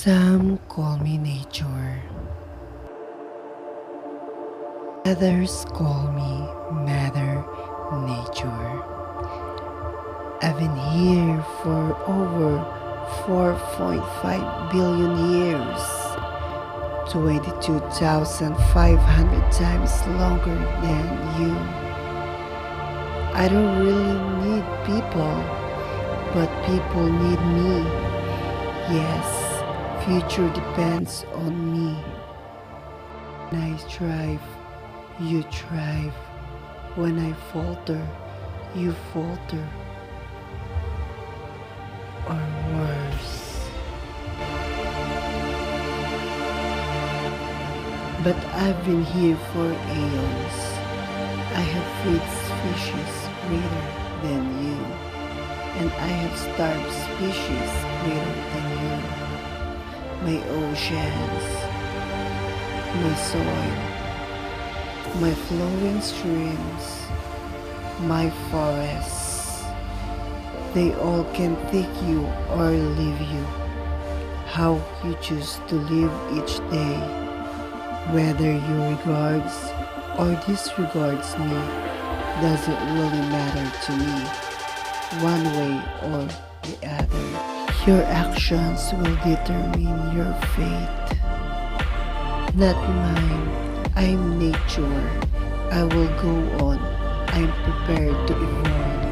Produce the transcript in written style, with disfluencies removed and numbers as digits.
Some call me nature, others call me Mother Nature. I've been here for over 4.5 billion years, 22,500 times longer than you. I don't really need people, but people need me. Yes, future depends on me. When I thrive, you thrive. When I falter, you falter. Or worse. But I've been here for aeons. I have fed species greater than you, and I have starved species greater than you. My oceans, my soil, my flowing streams, my forests, they all can take you or leave you. How you choose to live each day, whether you regards or disregards me, doesn't really matter to me, one way or the other. Your actions will determine your fate, not mine. I'm nature. I will go on. I'm prepared to evolve.